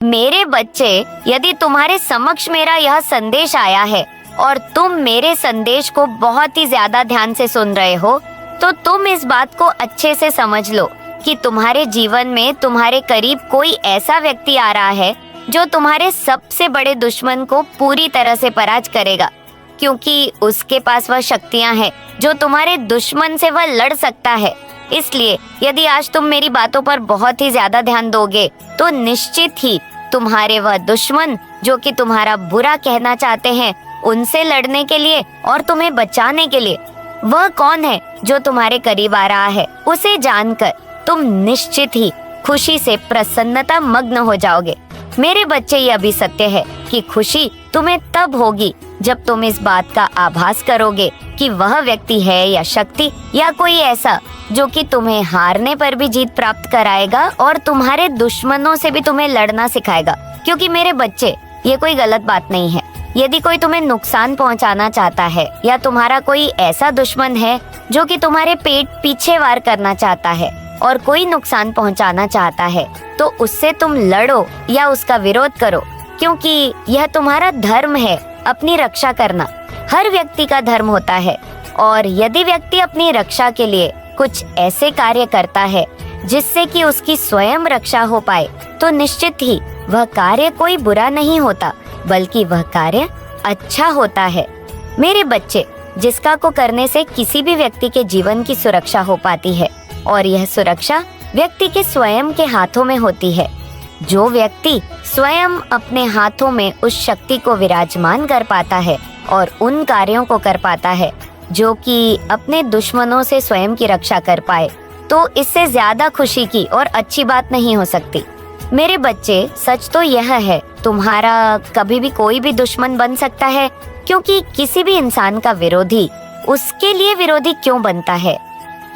मेरे बच्चे, यदि तुम्हारे समक्ष मेरा यह संदेश आया है और तुम मेरे संदेश को बहुत ही ज्यादा ध्यान से सुन रहे हो, तो तुम इस बात को अच्छे से समझ लो कि तुम्हारे जीवन में तुम्हारे करीब कोई ऐसा व्यक्ति आ रहा है जो तुम्हारे सबसे बड़े दुश्मन को पूरी तरह से पराज करेगा, क्योंकि उसके पास वह शक्तियां हैं जो तुम्हारे दुश्मन से वह लड़ सकता है। इसलिए यदि आज तुम मेरी बातों पर बहुत ही ज्यादा ध्यान दोगे तो निश्चित ही तुम्हारे वह दुश्मन जो कि तुम्हारा बुरा कहना चाहते हैं, उनसे लड़ने के लिए और तुम्हें बचाने के लिए वह कौन है जो तुम्हारे करीब आ रहा है, उसे जानकर तुम निश्चित ही खुशी से प्रसन्नता मग्न हो जाओगे। मेरे बच्चे, यह भी सत्य है कि खुशी तुम्हें तब होगी जब तुम इस बात का आभास करोगे कि वह व्यक्ति है या शक्ति या कोई ऐसा जो कि तुम्हें हारने पर भी जीत प्राप्त कराएगा और तुम्हारे दुश्मनों से भी तुम्हें लड़ना सिखाएगा। क्योंकि मेरे बच्चे, ये कोई गलत बात नहीं है। यदि कोई तुम्हें नुकसान पहुंचाना चाहता है या तुम्हारा कोई ऐसा दुश्मन है जो कि तुम्हारे पेट पीछे वार करना चाहता है और कोई नुकसान पहुंचाना चाहता है, तो उससे तुम लड़ो या उसका विरोध करो, क्योंकि यह तुम्हारा धर्म है अपनी रक्षा करना। हर व्यक्ति का धर्म होता है, और यदि व्यक्ति अपनी रक्षा के लिए कुछ ऐसे कार्य करता है जिससे कि उसकी स्वयं रक्षा हो पाए, तो निश्चित ही वह कार्य कोई बुरा नहीं होता, बल्कि वह कार्य अच्छा होता है। मेरे बच्चे, जिसका को करने से किसी भी व्यक्ति के जीवन की सुरक्षा हो पाती है, और यह सुरक्षा व्यक्ति के स्वयं के हाथों में होती है। जो व्यक्ति स्वयं अपने हाथों में उस शक्ति को विराजमान कर पाता है और उन कार्यों को कर पाता है जो कि अपने दुश्मनों से स्वयं की रक्षा कर पाए, तो इससे ज्यादा खुशी की और अच्छी बात नहीं हो सकती। मेरे बच्चे, सच तो यह है, तुम्हारा कभी भी कोई भी दुश्मन बन सकता है, क्योंकि किसी भी इंसान का विरोधी उसके लिए विरोधी क्यों बनता है,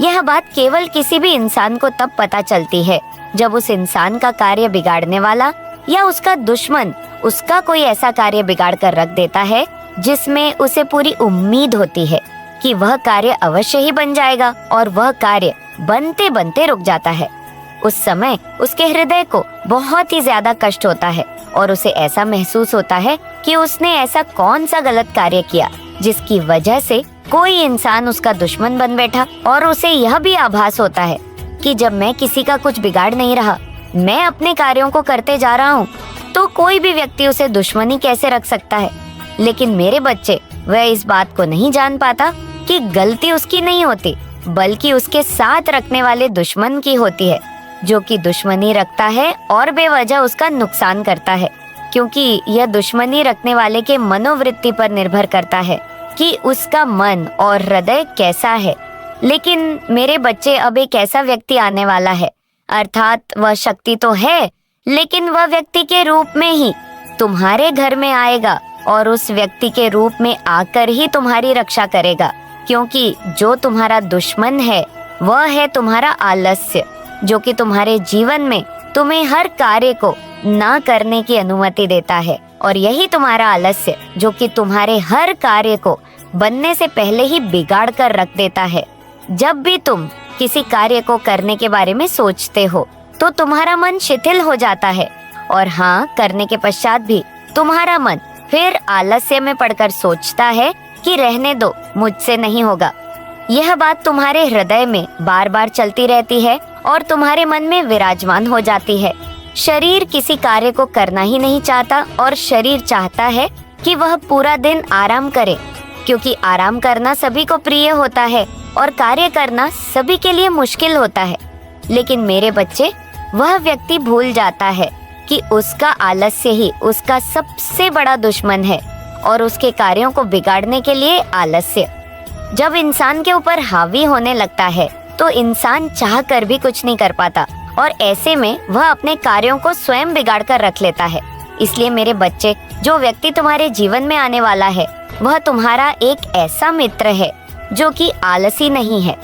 यह बात केवल किसी भी इंसान को तब पता चलती है जब उस इंसान का कार्य बिगाड़ने वाला या उसका दुश्मन उसका कोई ऐसा कार्य बिगाड़ कर रख देता है जिसमें उसे पूरी उम्मीद होती है कि वह कार्य अवश्य ही बन जाएगा, और वह कार्य बनते बनते रुक जाता है। उस समय उसके हृदय को बहुत ही ज्यादा कष्ट होता है और उसे ऐसा महसूस होता है कि उसने ऐसा कौन सा गलत कार्य किया जिसकी वजह से कोई इंसान उसका दुश्मन बन बैठा। और उसे यह भी आभास होता है कि जब मैं किसी का कुछ बिगाड़ नहीं रहा, मैं अपने कार्यों को करते जा रहा हूँ, तो कोई भी व्यक्ति उसे दुश्मनी कैसे रख सकता है। लेकिन मेरे बच्चे, वह इस बात को नहीं जान पाता कि गलती उसकी नहीं होती, बल्कि उसके साथ रखने वाले दुश्मन की होती है, जो कि दुश्मनी रखता है और बेवजह उसका नुकसान करता है, क्योंकि यह दुश्मनी रखने वाले के मनोवृत्ति पर निर्भर करता है कि उसका मन और हृदय कैसा है। लेकिन मेरे बच्चे, अब एक ऐसा व्यक्ति आने वाला है, अर्थात वह शक्ति तो है, लेकिन वह व्यक्ति के रूप में ही तुम्हारे घर में आएगा और उस व्यक्ति के रूप में आकर ही तुम्हारी रक्षा करेगा। क्योंकि जो तुम्हारा दुश्मन है वह है तुम्हारा आलस्य, जो कि तुम्हारे जीवन में तुम्हें हर कार्य को ना करने की अनुमति देता है। और यही तुम्हारा आलस्य, जो कि तुम्हारे हर कार्य को बनने से पहले ही बिगाड़ कर रख देता है। जब भी तुम किसी कार्य को करने के बारे में सोचते हो तो तुम्हारा मन शिथिल हो जाता है, और हाँ, करने के पश्चात भी तुम्हारा मन फिर आलस्य में पड़कर सोचता है कि रहने दो, मुझसे नहीं होगा। यह बात तुम्हारे हृदय में बार बार चलती रहती है और तुम्हारे मन में विराजमान हो जाती है। शरीर किसी कार्य को करना ही नहीं चाहता, और शरीर चाहता है कि वह पूरा दिन आराम करे, क्योंकि आराम करना सभी को प्रिय होता है और कार्य करना सभी के लिए मुश्किल होता है। लेकिन मेरे बच्चे, वह व्यक्ति भूल जाता है कि उसका आलस्य ही उसका सबसे बड़ा दुश्मन है, और उसके कार्यों को बिगाड़ने के लिए आलस्य जब इंसान के ऊपर हावी होने लगता है तो इंसान चाह कर भी कुछ नहीं कर पाता, और ऐसे में वह अपने कार्यों को स्वयं बिगाड़ कर रख लेता है। इसलिए मेरे बच्चे, जो व्यक्ति तुम्हारे जीवन में आने वाला है वह तुम्हारा एक ऐसा मित्र है जो कि आलसी नहीं है,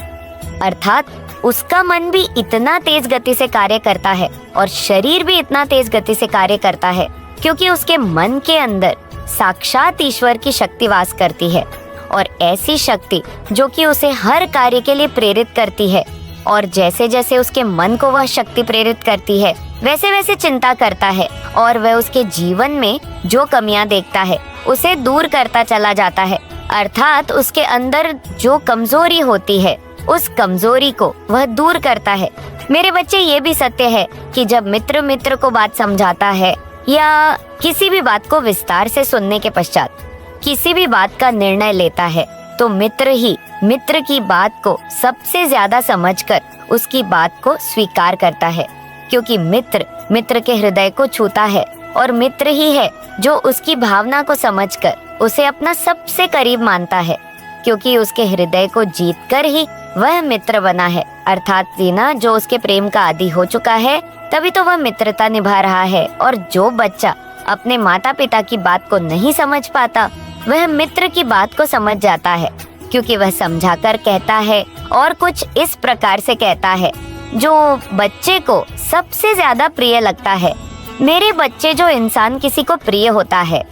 अर्थात उसका मन भी इतना तेज गति से कार्य करता है और शरीर भी इतना तेज गति से कार्य करता है, क्योंकि उसके मन के अंदर साक्षात ईश्वर की शक्ति वास करती है, और ऐसी शक्ति जो कि उसे हर कार्य के लिए प्रेरित करती है। और जैसे जैसे उसके मन को वह शक्ति प्रेरित करती है, वैसे वैसे चिंता करता है और वह उसके जीवन में जो कमियां देखता है उसे दूर करता चला जाता है। अर्थात उसके अंदर जो कमजोरी होती है उस कमजोरी को वह दूर करता है। मेरे बच्चे, ये भी सत्य है कि जब मित्र मित्र को बात समझाता है या किसी भी बात को विस्तार से सुनने के पश्चात किसी भी बात का निर्णय लेता है तो मित्र ही मित्र की बात को सबसे ज्यादा समझकर उसकी बात को स्वीकार करता है, क्योंकि मित्र मित्र के हृदय को छूता है और मित्र ही है जो उसकी भावना को समझकर उसे अपना सबसे करीब मानता है, क्योंकि उसके हृदय को जीतकर ही वह मित्र बना है। अर्थात जीना जो उसके प्रेम का आदी हो चुका है तभी तो वह मित्रता निभा रहा है। और जो बच्चा अपने माता पिता की बात को नहीं समझ पाता वह मित्र की बात को समझ जाता है, क्योंकि वह समझाकर कहता है और कुछ इस प्रकार से कहता है जो बच्चे को सबसे ज्यादा प्रिय लगता है। मेरे बच्चे, जो इंसान किसी को प्रिय होता है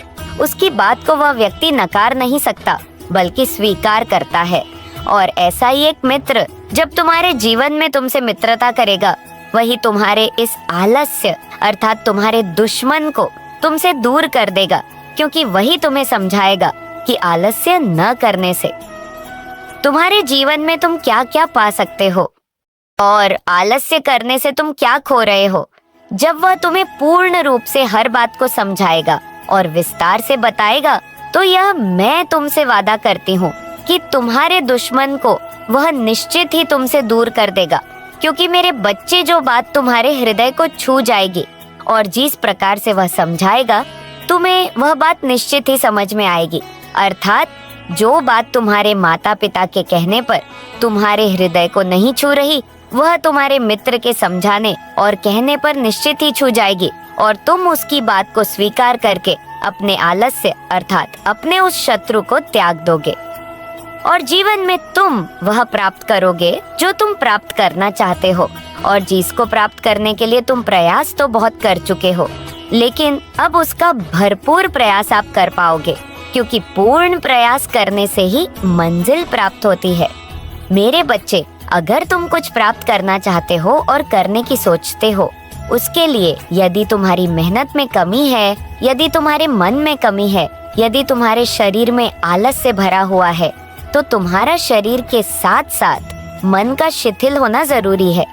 उसकी बात को वह व्यक्ति नकार नहीं सकता बल्कि स्वीकार करता है। और ऐसा ही एक मित्र जब तुम्हारे जीवन में तुमसे मित्रता करेगा वही तुम्हारे इस आलस्य अर्थात तुम्हारे दुश्मन को तुमसे दूर कर देगा, क्योंकि वही तुम्हें समझाएगा कि आलस्य न करने से तुम्हारे जीवन में तुम क्या क्या पा सकते हो और आलस्य करने से तुम क्या खो रहे हो। जब वह तुम्हें पूर्ण रूप से हर बात को समझाएगा और विस्तार से बताएगा तो यह मैं तुमसे वादा करती हूँ कि तुम्हारे दुश्मन को वह निश्चित ही तुमसे दूर कर देगा, क्योंकि मेरे बच्चे जो बात तुम्हारे हृदय को छू जाएगी और जिस प्रकार से वह समझाएगा तुम्हें वह बात निश्चित ही समझ में आएगी। अर्थात जो बात तुम्हारे माता पिता के कहने पर तुम्हारे हृदय को नहीं छू रही वह तुम्हारे मित्र के समझाने और कहने पर निश्चित ही छू जाएगी और तुम उसकी बात को स्वीकार करके अपने आलस्य अर्थात अपने उस शत्रु को त्याग दोगे और जीवन में तुम वह प्राप्त करोगे जो तुम प्राप्त करना चाहते हो। और जिसको प्राप्त करने के लिए तुम प्रयास तो बहुत कर चुके हो, लेकिन अब उसका भरपूर प्रयास आप कर पाओगे, क्योंकि पूर्ण प्रयास करने से ही मंजिल प्राप्त होती है। मेरे बच्चे, अगर तुम कुछ प्राप्त करना चाहते हो और करने की सोचते हो, उसके लिए यदि तुम्हारी मेहनत में कमी है, यदि तुम्हारे मन में कमी है, यदि तुम्हारे शरीर में आलस्य भरा हुआ है, तो तुम्हारा शरीर के साथ साथ मन का शिथिल होना जरूरी है।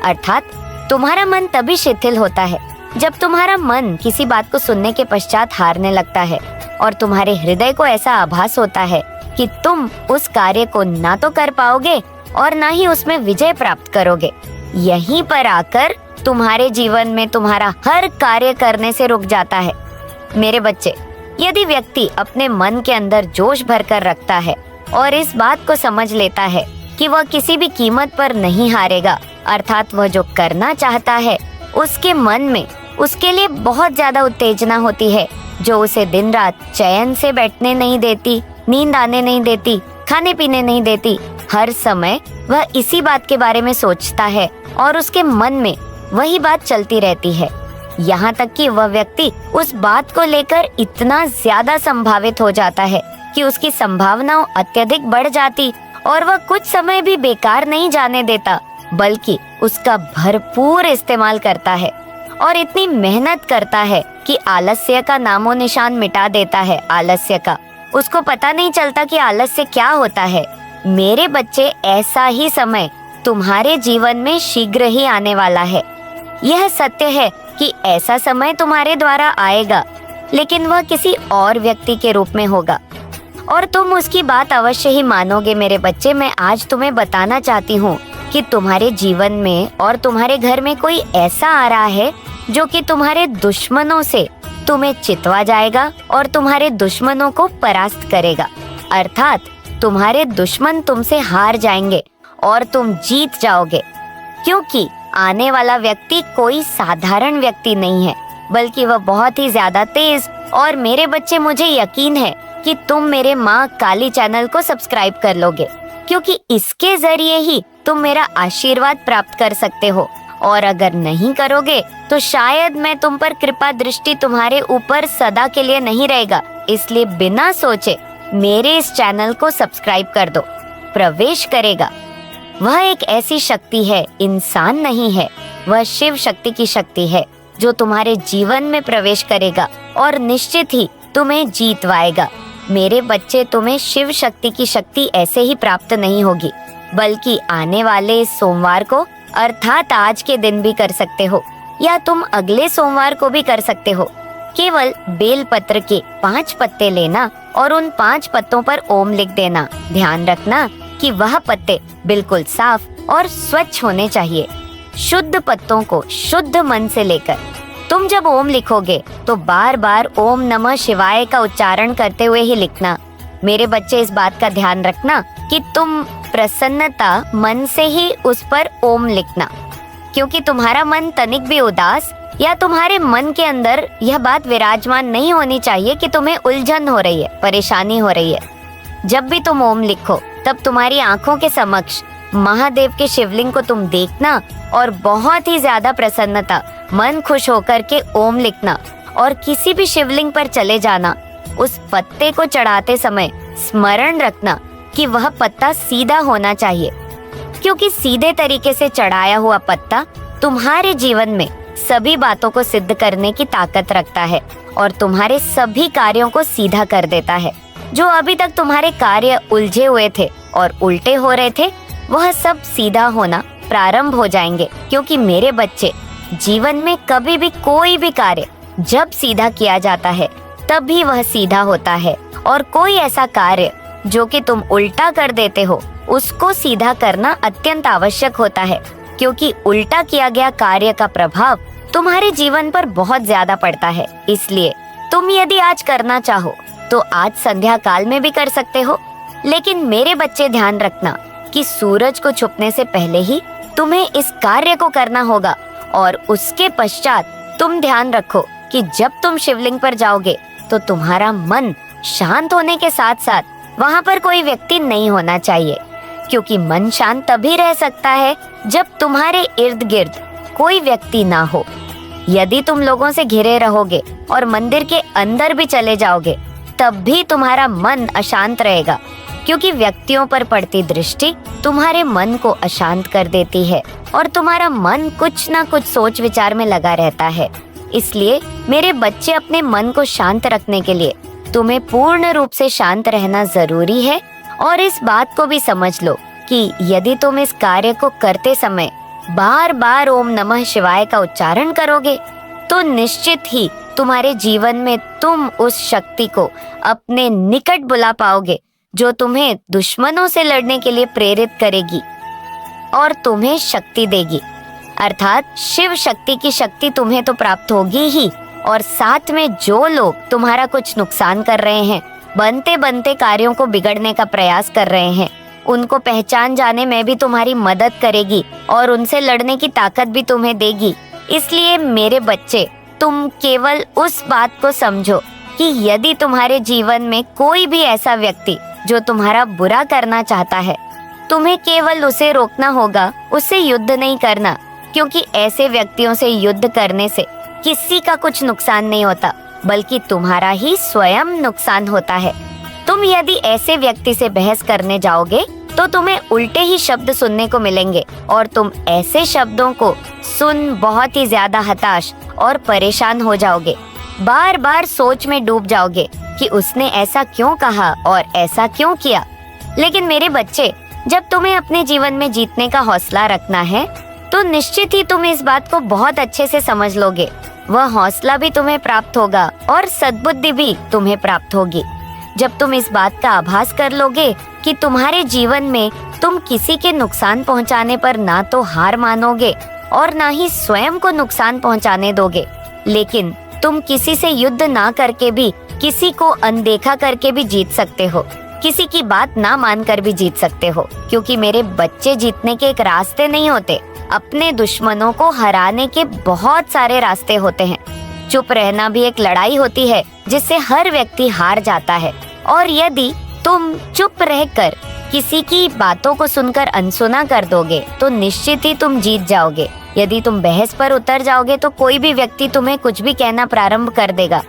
अर्थात तुम्हारा मन तभी शिथिल होता है जब तुम्हारा मन किसी बात को सुनने के पश्चात हारने लगता है और तुम्हारे हृदय को ऐसा आभास होता है कि तुम उस कार्य को ना तो कर पाओगे और ना ही उसमें विजय प्राप्त करोगे। यहीं पर आकर तुम्हारे जीवन में तुम्हारा हर कार्य करने से रुक जाता है। मेरे बच्चे, यदि व्यक्ति अपने मन के अंदर जोश भरकर रखता है और इस बात को समझ लेता है कि वह किसी भी कीमत पर नहीं हारेगा, अर्थात वह जो करना चाहता है उसके मन में उसके लिए बहुत ज्यादा उत्तेजना होती है जो उसे दिन रात चैन से बैठने नहीं देती, नींद आने नहीं देती, खाने पीने नहीं देती। हर समय वह इसी बात के बारे में सोचता है और उसके मन में वही बात चलती रहती है, यहाँ तक कि वह व्यक्ति उस बात को लेकर इतना ज्यादा संभावित हो जाता है कि उसकी संभावनाएं अत्यधिक बढ़ जाती और वह कुछ समय भी बेकार नहीं जाने देता, बल्कि उसका भरपूर इस्तेमाल करता है और इतनी मेहनत करता है कि आलस्य का नामो निशान मिटा देता है। आलस्य का उसको पता नहीं चलता कि आलस्य क्या होता है। मेरे बच्चे, ऐसा ही समय तुम्हारे जीवन में शीघ्र ही आने वाला है। यह सत्य है कि ऐसा समय तुम्हारे द्वारा आएगा, लेकिन वह किसी और व्यक्ति के रूप में होगा और तुम उसकी बात अवश्य ही मानोगे। मेरे बच्चे, मैं आज तुम्हें बताना चाहती हूँ कि तुम्हारे जीवन में और तुम्हारे घर में कोई ऐसा आ रहा है जो कि तुम्हारे दुश्मनों से तुम्हें चितवा जाएगा और तुम्हारे दुश्मनों को परास्त करेगा। अर्थात तुम्हारे दुश्मन तुमसे हार जाएंगे और तुम जीत जाओगे, क्योंकि आने वाला व्यक्ति कोई साधारण व्यक्ति नहीं है, बल्कि वह बहुत ही ज्यादा तेज। और मेरे बच्चे, मुझे यकीन है कि तुम मेरे माँ काली चैनल को सब्सक्राइब कर लोगे, क्योंकि इसके जरिए ही तुम मेरा आशीर्वाद प्राप्त कर सकते हो। और अगर नहीं करोगे तो शायद मैं तुम पर कृपा दृष्टि तुम्हारे ऊपर सदा के लिए नहीं रहेगा। इसलिए बिना सोचे मेरे इस चैनल को सब्सक्राइब कर दो। प्रवेश करेगा वह एक ऐसी शक्ति है, इंसान नहीं है, वह शिव शक्ति की शक्ति है जो तुम्हारे जीवन में प्रवेश करेगा और निश्चित ही तुम्हें जीतवाएगा। मेरे बच्चे, तुम्हें शिव शक्ति की शक्ति ऐसे ही प्राप्त नहीं होगी, बल्कि आने वाले इस सोमवार को अर्थात आज के दिन भी कर सकते हो, या तुम अगले सोमवार को भी कर सकते हो। केवल बेल पत्र के 5 पत्ते लेना और उन 5 पत्तों पर ओम लिख देना। ध्यान रखना कि वह पत्ते बिल्कुल साफ और स्वच्छ होने चाहिए। शुद्ध पत्तों को शुद्ध मन से लेकर तुम जब ओम लिखोगे तो बार बार ओम नमः शिवाय का उच्चारण करते हुए ही लिखना। मेरे बच्चे, इस बात का ध्यान रखना कि तुम प्रसन्नता मन से ही उस पर ओम लिखना, क्योंकि तुम्हारा मन तनिक भी उदास या तुम्हारे मन के अंदर यह बात विराजमान नहीं होनी चाहिए कि तुम्हें उलझन हो रही है, परेशानी हो रही है। जब भी तुम ओम लिखो तब तुम्हारी आंखों के समक्ष महादेव के शिवलिंग को तुम देखना और बहुत ही ज्यादा प्रसन्नता, मन खुश होकर के ओम लिखना और किसी भी शिवलिंग पर चले जाना। उस पत्ते को चढ़ाते समय स्मरण रखना कि वह पत्ता सीधा होना चाहिए, क्योंकि सीधे तरीके से चढ़ाया हुआ पत्ता तुम्हारे जीवन में सभी बातों को सिद्ध करने की ताकत रखता है और तुम्हारे सभी कार्यों को सीधा कर देता है। जो अभी तक तुम्हारे कार्य उलझे हुए थे और उल्टे हो रहे थे, वह सब सीधा होना प्रारंभ हो जाएंगे, क्योंकि मेरे बच्चे, जीवन में कभी भी कोई भी कार्य जब सीधा किया जाता है तभी वह सीधा होता है, और कोई ऐसा कार्य जो कि तुम उल्टा कर देते हो उसको सीधा करना अत्यंत आवश्यक होता है, क्योंकि उल्टा किया गया कार्य का प्रभाव तुम्हारे जीवन पर बहुत ज्यादा पड़ता है। इसलिए तुम यदि आज करना चाहो तो आज संध्या काल में भी कर सकते हो, लेकिन मेरे बच्चे ध्यान रखना कि सूरज को छुपने से पहले ही तुम्हें इस कार्य को करना होगा। और उसके पश्चात तुम ध्यान रखो कि जब तुम शिवलिंग पर जाओगे तो तुम्हारा मन शांत होने के साथ साथ वहाँ पर कोई व्यक्ति नहीं होना चाहिए, क्योंकि मन शांत तभी रह सकता है जब तुम्हारे इर्द गिर्द कोई व्यक्ति ना हो। यदि तुम लोगों से घिरे रहोगे और मंदिर के अंदर भी चले जाओगे तब भी तुम्हारा मन अशांत रहेगा, क्योंकि व्यक्तियों पर पड़ती दृष्टि तुम्हारे मन को अशांत कर देती है और तुम्हारा मन कुछ ना कुछ सोच विचार में लगा रहता है। इसलिए मेरे बच्चे, अपने मन को शांत रखने के लिए तुम्हें पूर्ण रूप से शांत रहना जरूरी है। और इस बात को भी समझ लो कि यदि तुम इस कार्य को करते समय बार बार ओम नमः शिवाय का उच्चारण करोगे तो निश्चित ही तुम्हारे जीवन में तुम उस शक्ति को अपने निकट बुला पाओगे जो तुम्हें दुश्मनों से लड़ने के लिए प्रेरित करेगी और तुम्हें शक्ति देगी। अर्थात शिव शक्ति की शक्ति तुम्हें तो प्राप्त होगी ही, और साथ में जो लोग तुम्हारा कुछ नुकसान कर रहे हैं, बनते बनते कार्यों को बिगड़ने का प्रयास कर रहे हैं, उनको पहचान जाने में भी तुम्हारी मदद करेगी और उनसे लड़ने की ताकत भी तुम्हें देगी। इसलिए मेरे बच्चे, तुम केवल उस बात को समझो कि यदि तुम्हारे जीवन में कोई भी ऐसा व्यक्ति जो तुम्हारा बुरा करना चाहता है, तुम्हें केवल उसे रोकना होगा, उससे युद्ध नहीं करना, क्योंकि ऐसे व्यक्तियों से युद्ध करने से किसी का कुछ नुकसान नहीं होता, बल्कि तुम्हारा ही स्वयं नुकसान होता है। तुम यदि ऐसे व्यक्ति से बहस करने जाओगे तो तुम्हें उल्टे ही शब्द सुनने को मिलेंगे और तुम ऐसे शब्दों को सुन बहुत ही ज्यादा हताश और परेशान हो जाओगे। बार बार सोच में डूब जाओगे कि उसने ऐसा क्यों कहा और ऐसा क्यों किया। लेकिन मेरे बच्चे, जब तुम्हें अपने जीवन में जीतने का हौसला रखना है तो निश्चित ही तुम इस बात को बहुत अच्छे से समझ लोगे। वह हौसला भी तुम्हें प्राप्त होगा और सद्बुद्धि भी तुम्हें प्राप्त होगी। जब तुम इस बात का आभास कर लोगे कि तुम्हारे जीवन में तुम किसी के नुकसान पहुंचाने पर ना तो हार मानोगे और ना ही स्वयं को नुकसान पहुंचाने दोगे, लेकिन तुम किसी से युद्ध ना करके भी, किसी को अनदेखा करके भी जीत सकते हो, किसी की बात ना मानकर भी जीत सकते हो। क्योंकि मेरे बच्चे, जीतने के एक रास्ते नहीं होते, अपने दुश्मनों को हराने के बहुत सारे रास्ते होते हैं। चुप रहना भी एक लड़ाई होती है जिससे हर व्यक्ति हार जाता है। और यदि तुम चुप रहकर किसी की बातों को सुनकर अनसुना कर दोगे तो निश्चित ही तुम जीत जाओगे। यदि तुम बहस पर उतर जाओगे तो कोई भी व्यक्ति तुम्हें कुछ भी कहना प्रारंभ कर देगा,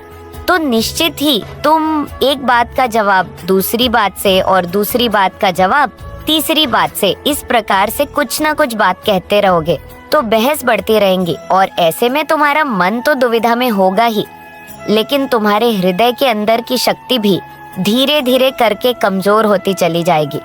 तो निश्चित ही तुम एक बात का जवाब दूसरी बात से और दूसरी बात का जवाब तीसरी बात से इस प्रकार से कुछ ना कुछ बात कहते रहोगे तो बहस बढ़ती रहेंगी और ऐसे में तुम्हारा मन तो दुविधा में होगा ही, लेकिन तुम्हारे हृदय के अंदर की शक्ति भी धीरे धीरे करके कमजोर होती चली जाएगी।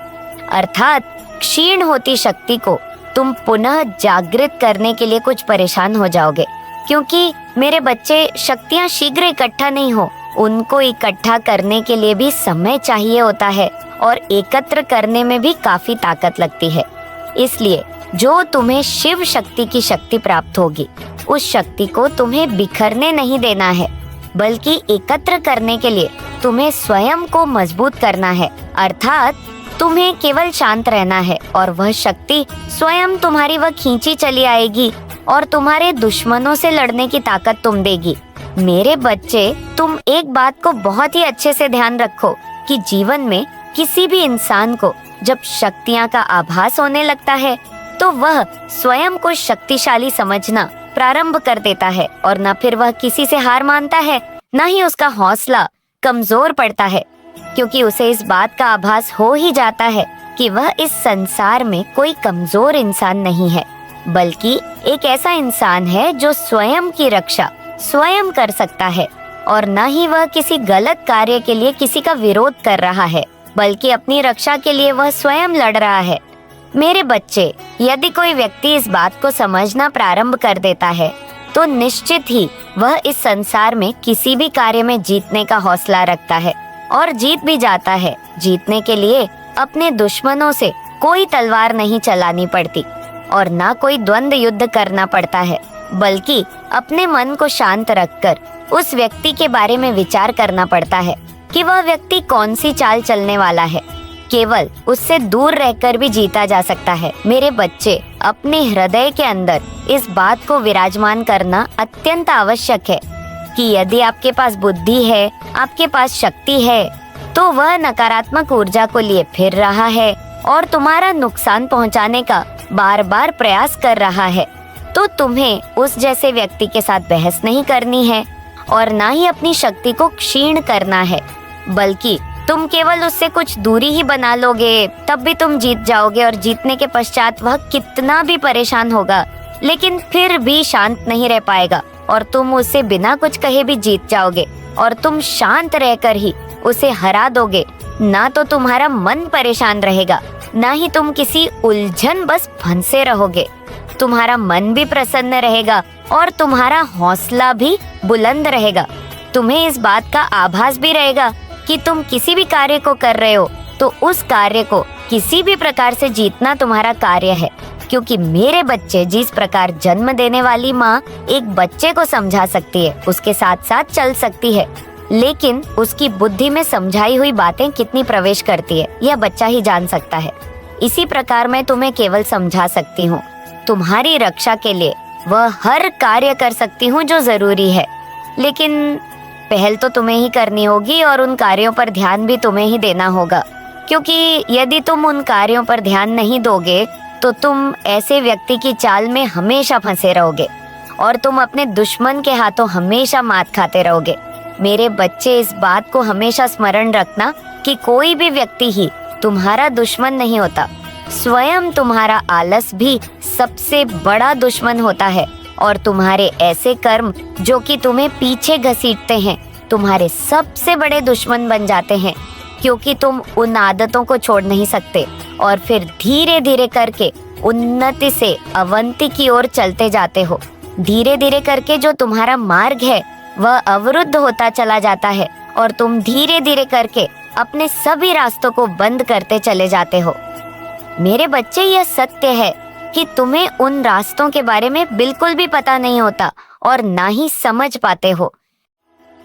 अर्थात क्षीण होती शक्ति को तुम पुनः जागृत करने के लिए कुछ परेशान हो जाओगे, क्योंकि मेरे बच्चे शक्तियां शीघ्र इकट्ठा नहीं हो, उनको इकट्ठा करने के लिए भी समय चाहिए होता है और एकत्र करने में भी काफी ताकत लगती है। इसलिए जो तुम्हें शिव शक्ति की शक्ति प्राप्त होगी, उस शक्ति को तुम्हें बिखरने नहीं देना है, बल्कि एकत्र करने के लिए तुम्हें स्वयं को मजबूत करना है। अर्थात तुम्हें केवल शांत रहना है और वह शक्ति स्वयं तुम्हारी वह खींची चली आएगी और तुम्हारे दुश्मनों से लड़ने की ताकत तुम देगी। मेरे बच्चे, तुम एक बात को बहुत ही अच्छे से ध्यान रखो कि जीवन में किसी भी इंसान को जब शक्तियां का आभास होने लगता है तो वह स्वयं को शक्तिशाली समझना प्रारंभ कर देता है और न फिर वह किसी से हार मानता है, न ही उसका हौसला कमजोर पड़ता है, क्योंकि उसे इस बात का आभास हो ही जाता है कि वह इस संसार में कोई कमजोर इंसान नहीं है, बल्कि एक ऐसा इंसान है जो स्वयं की रक्षा स्वयं कर सकता है और न ही वह किसी गलत कार्य के लिए किसी का विरोध कर रहा है, बल्कि अपनी रक्षा के लिए वह स्वयं लड़ रहा है। मेरे बच्चे, यदि कोई व्यक्ति इस बात को समझना प्रारंभ कर देता है तो निश्चित ही वह इस संसार में किसी भी कार्य में जीतने का हौसला रखता है और जीत भी जाता है। जीतने के लिए अपने दुश्मनों से कोई तलवार नहीं चलानी पड़ती और ना कोई द्वंद्व युद्ध करना पड़ता है, बल्कि अपने मन को शांत रखकर उस व्यक्ति के बारे में विचार करना पड़ता है कि वह व्यक्ति कौन सी चाल चलने वाला है। केवल उससे दूर रहकर भी जीता जा सकता है। मेरे बच्चे, अपने हृदय के अंदर इस बात को विराजमान करना अत्यंत आवश्यक है कि यदि आपके पास बुद्धि है, आपके पास शक्ति है, तो वह नकारात्मक ऊर्जा को लिए फिर रहा है और तुम्हारा नुकसान पहुंचाने का बार बार प्रयास कर रहा है, तो तुम्हें उस जैसे व्यक्ति के साथ बहस नहीं करनी है और ना ही अपनी शक्ति को क्षीण करना है, बल्कि तुम केवल उससे कुछ दूरी ही बना लोगे, तब भी तुम जीत जाओगे और जीतने के पश्चात वह कितना भी परेशान होगा लेकिन फिर भी शांत नहीं रह पाएगा और तुम उससे बिना कुछ कहे भी जीत जाओगे और तुम शांत रहकर ही उसे हरा दोगे। ना तो तुम्हारा मन परेशान रहेगा, ना ही तुम किसी उलझन बस फंसे रहोगे। तुम्हारा मन भी प्रसन्न रहेगा और तुम्हारा हौसला भी बुलंद रहेगा। तुम्हें इस बात का आभास भी रहेगा कि तुम किसी भी कार्य को कर रहे हो तो उस कार्य को किसी भी प्रकार से जीतना तुम्हारा कार्य है, क्योंकि मेरे बच्चे, जिस प्रकार जन्म देने वाली माँ एक बच्चे को समझा सकती है, उसके साथ साथ चल सकती है, लेकिन उसकी बुद्धि में समझाई हुई बातें कितनी प्रवेश करती है यह बच्चा ही जान सकता है। इसी प्रकार मैं तुम्हें केवल समझा सकती हूँ। तुम्हारी रक्षा के लिए वह हर कार्य कर सकती हूँ जो जरूरी है, लेकिन पहल तो तुम्हें ही करनी होगी और उन कार्यों पर ध्यान भी तुम्हें ही देना होगा, क्योंकि यदि तुम उन कार्यों पर ध्यान नहीं दोगे तो तुम ऐसे व्यक्ति की चाल में हमेशा फंसे रहोगे और तुम अपने दुश्मन के हाथों हमेशा मात खाते रहोगे। मेरे बच्चे, इस बात को हमेशा स्मरण रखना कि कोई भी व्यक्ति ही तुम्हारा दुश्मन नहीं होता। स्वयं तुम्हारा आलस भी सबसे बड़ा दुश्मन होता है और तुम्हारे ऐसे कर्म जो कि तुम्हें पीछे घसीटते हैं तुम्हारे सबसे बड़े दुश्मन बन जाते हैं, क्योंकि तुम उन आदतों को छोड़ नहीं सकते और फिर धीरे धीरे करके उन्नति से अवंति की ओर चलते जाते हो। धीरे धीरे करके जो तुम्हारा मार्ग है वह अवरुद्ध होता चला जाता है और तुम धीरे धीरे करके अपने सभी रास्तों को बंद करते चले जाते हो। मेरे बच्चे, यह सत्य है कि तुम्हें उन रास्तों के बारे में बिल्कुल भी पता नहीं होता और ना ही समझ पाते हो।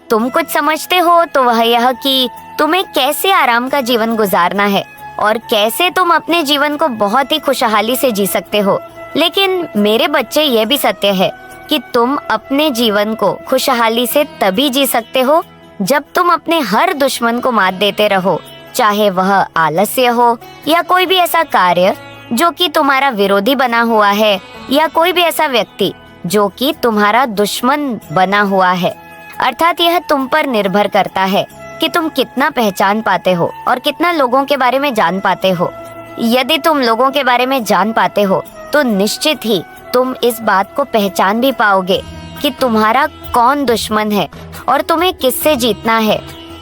तुम कुछ समझते हो तो वह यह कि तुम्हें कैसे आराम का जीवन गुजारना है और कैसे तुम अपने जीवन को बहुत ही खुशहाली से जी सकते हो। लेकिन मेरे बच्चे, यह भी सत्य है कि तुम अपने जीवन को खुशहाली से तभी जी सकते हो जब तुम अपने हर दुश्मन को मात देते रहो, चाहे वह आलस्य हो या कोई भी ऐसा कार्य जो कि तुम्हारा विरोधी बना हुआ है या कोई भी ऐसा व्यक्ति जो कि तुम्हारा दुश्मन बना हुआ है। अर्थात यह तुम पर निर्भर करता है कि तुम कितना पहचान पाते हो और कितना लोगों के बारे में जान पाते हो। यदि तुम लोगों के बारे में जान पाते हो तो निश्चित ही तुम इस बात को पहचान भी पाओगे कि तुम्हारा कौन दुश्मन है और तुम्हें किससे जीतना है।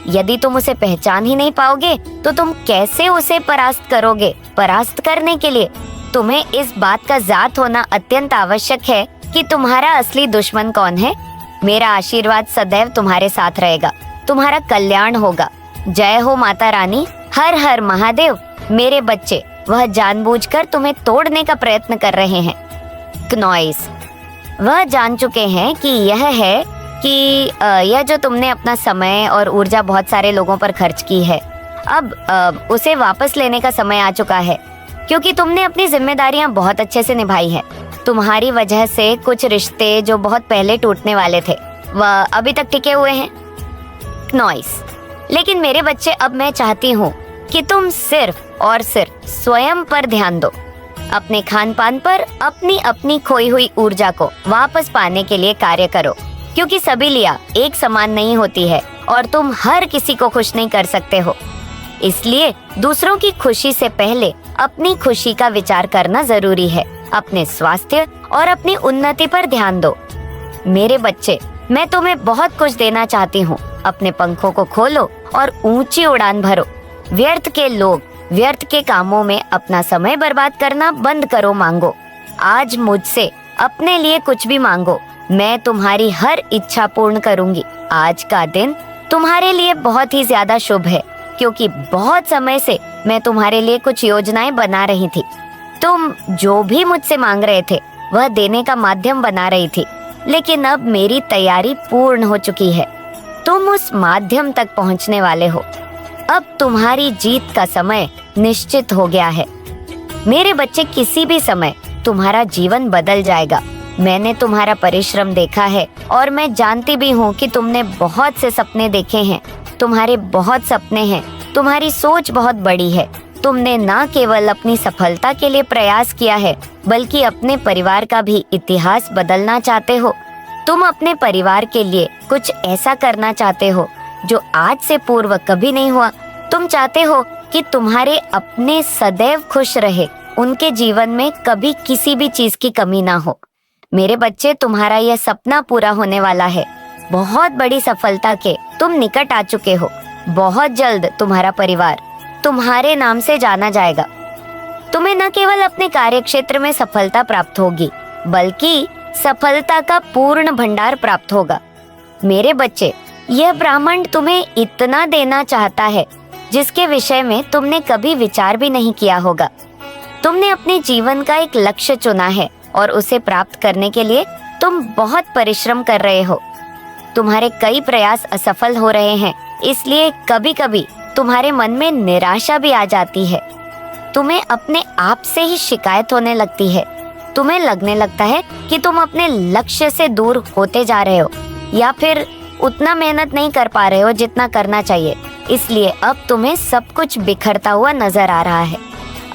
यदि तुम उसे पहचान ही नहीं पाओगे तो तुम कैसे उसे परास्त करोगे। परास्त करने के लिए तुम्हें इस बात का जात होना अत्यंत आवश्यक है कि तुम्हारा असली दुश्मन कौन है। मेरा आशीर्वाद सदैव तुम्हारे साथ रहेगा, तुम्हारा कल्याण होगा। जय हो माता रानी। हर हर महादेव। मेरे बच्चे, वह जानबूझकर तुम्हें तोड़ने का प्रयत्न कर रहे हैं। क्नॉइस, वह जान चुके हैं कि यह जो तुमने अपना समय और ऊर्जा बहुत सारे लोगों पर खर्च की है, अब उसे वापस लेने का समय आ चुका है, क्योंकि तुमने अपनी जिम्मेदारियां बहुत अच्छे से निभाई है। तुम्हारी वजह से कुछ रिश्ते जो बहुत पहले टूटने वाले थे वह अभी तक टिके हुए हैं। नॉइस, लेकिन मेरे बच्चे, अब मैं चाहती हूँ कि तुम सिर्फ और सिर्फ स्वयं पर ध्यान दो। अपने खान पान पर अपनी अपनी खोई हुई ऊर्जा को वापस पाने के लिए कार्य करो, क्योंकि सभी लिया एक समान नहीं होती है और तुम हर किसी को खुश नहीं कर सकते हो। इसलिए दूसरों की खुशी से पहले अपनी खुशी का विचार करना जरूरी है। अपने स्वास्थ्य और अपनी उन्नति पर ध्यान दो। मेरे बच्चे, मैं तुम्हें बहुत कुछ देना चाहती हूँ। अपने पंखों को खोलो और ऊंची उड़ान भरो। व्यर्थ के लोग व्यर्थ के कामों में अपना समय बर्बाद करना बंद करो। मांगो, आज मुझसे अपने लिए कुछ भी मांगो, मैं तुम्हारी हर इच्छा पूर्ण करूंगी। आज का दिन तुम्हारे लिए बहुत ही ज्यादा शुभ है, क्योंकि बहुत समय से मैं तुम्हारे लिए कुछ योजनाएं बना रही थी। तुम जो भी मुझसे मांग रहे थे वह देने का माध्यम बना रही थी, लेकिन अब मेरी तैयारी पूर्ण हो चुकी है। तुम उस माध्यम तक पहुंचने वाले हो। अब तुम्हारी जीत का समय निश्चित हो गया है। मेरे बच्चे, किसी भी समय तुम्हारा जीवन बदल जाएगा। मैंने तुम्हारा परिश्रम देखा है और मैं जानती भी हूँ कि तुमने बहुत से सपने देखे हैं। तुम्हारे बहुत सपने हैं, तुम्हारी सोच बहुत बड़ी है। तुमने न केवल अपनी सफलता के लिए प्रयास किया है, बल्कि अपने परिवार का भी इतिहास बदलना चाहते हो। तुम अपने परिवार के लिए कुछ ऐसा करना चाहते हो जो आज से पूर्व कभी नहीं हुआ। तुम चाहते हो कि तुम्हारे अपने सदैव खुश रहे, उनके जीवन में कभी किसी भी चीज की कमी ना हो। मेरे बच्चे, तुम्हारा यह सपना पूरा होने वाला है। बहुत बड़ी सफलता के तुम निकट आ चुके हो। बहुत जल्द तुम्हारा परिवार तुम्हारे नाम से जाना जाएगा। तुम्हें न केवल अपने कार्यक्षेत्र में सफलता प्राप्त होगी, बल्कि सफलता का पूर्ण भंडार प्राप्त होगा। मेरे बच्चे, यह ब्राह्मण तुम्हें इतना देना चाहता है जिसके विषय में तुमने कभी विचार भी नहीं किया होगा। तुमने अपने जीवन का एक लक्ष्य चुना है और उसे प्राप्त करने के लिए तुम बहुत परिश्रम कर रहे हो। तुम्हारे कई प्रयास असफल हो रहे हैं, इसलिए कभी कभी तुम्हारे मन में निराशा भी आ जाती है। तुम्हें अपने आप से ही शिकायत होने लगती है। तुम्हें लगने लगता है कि तुम अपने लक्ष्य से दूर होते जा रहे हो, या फिर उतना मेहनत नहीं कर पा रहे हो जितना करना चाहिए। इसलिए अब तुम्हें सब कुछ बिखरता हुआ नजर आ रहा है।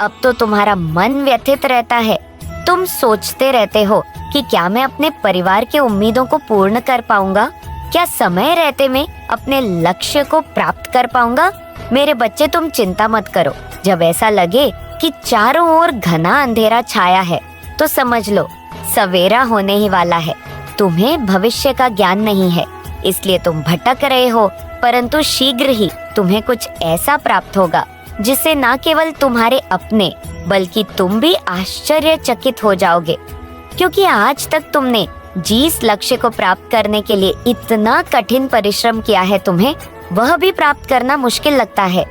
अब तो तुम्हारा मन व्यथित रहता है। तुम सोचते रहते हो कि क्या मैं अपने परिवार की उम्मीदों को पूर्ण कर पाऊंगा? क्या समय रहते मैं अपने लक्ष्य को प्राप्त कर पाऊंगा? मेरे बच्चे, तुम चिंता मत करो। जब ऐसा लगे कि चारों ओर घना अंधेरा छाया है, तो समझ लो सवेरा होने ही वाला है। तुम्हें भविष्य का ज्ञान नहीं है, इसलिए तुम भटक रहे हो, परंतु शीघ्र ही तुम्हें कुछ ऐसा प्राप्त होगा जिससे न केवल तुम्हारे अपने, बल्कि तुम भी आश्चर्यचकित हो जाओगे। क्योंकि आज तक तुमने जिस लक्ष्य को प्राप्त करने के लिए इतना कठिन परिश्रम किया है, तुम्हें वह भी प्राप्त करना मुश्किल लगता है।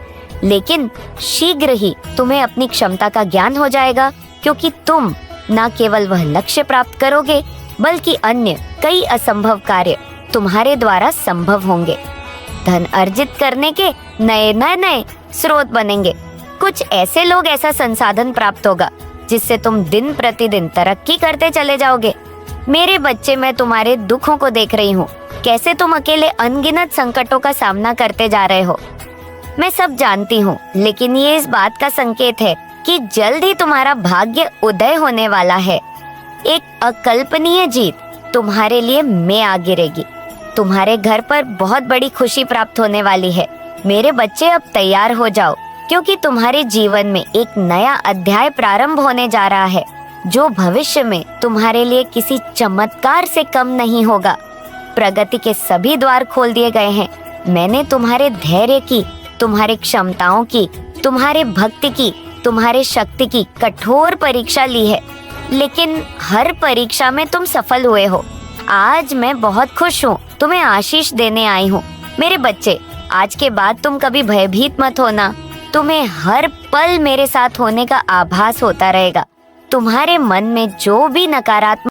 लेकिन शीघ्र ही तुम्हें अपनी क्षमता का ज्ञान हो जाएगा, क्योंकि तुम न केवल वह लक्ष्य प्राप्त करोगे, बल्कि अन्य कई असंभव कार्य तुम्हारे द्वारा संभव होंगे। धन अर्जित करने के नए नए स्रोत बनेंगे। कुछ ऐसे लोग, ऐसा संसाधन प्राप्त होगा जिससे तुम दिन प्रतिदिन तरक्की करते चले जाओगे। मेरे बच्चे, मैं तुम्हारे दुखों को देख रही हूँ, कैसे तुम अकेले अनगिनत संकटों का सामना करते जा रहे हो। मैं सब जानती हूँ, लेकिन ये इस बात का संकेत है कि जल्द ही तुम्हारा भाग्य उदय होने वाला है। एक अकल्पनीय जीत तुम्हारे लिए में आ गिरेगी। तुम्हारे घर पर बहुत बड़ी खुशी प्राप्त होने वाली है। मेरे बच्चे, अब तैयार हो जाओ। क्योंकि तुम्हारे जीवन में एक नया अध्याय प्रारंभ होने जा रहा है, जो भविष्य में तुम्हारे लिए किसी चमत्कार से कम नहीं होगा। प्रगति के सभी द्वार खोल दिए गए हैं। मैंने तुम्हारे धैर्य की, तुम्हारी क्षमताओं की, तुम्हारे भक्ति की, तुम्हारे शक्ति की कठोर परीक्षा ली है, लेकिन हर परीक्षा में तुम सफल हुए हो। आज मैं बहुत खुश हूँ, तुम्हें आशीष देने आई हूँ। मेरे बच्चे, आज के बाद तुम कभी भयभीत मत होना। तुम्हें हर पल मेरे साथ होने का आभास होता रहेगा। तुम्हारे मन में जो भी नकारात्मक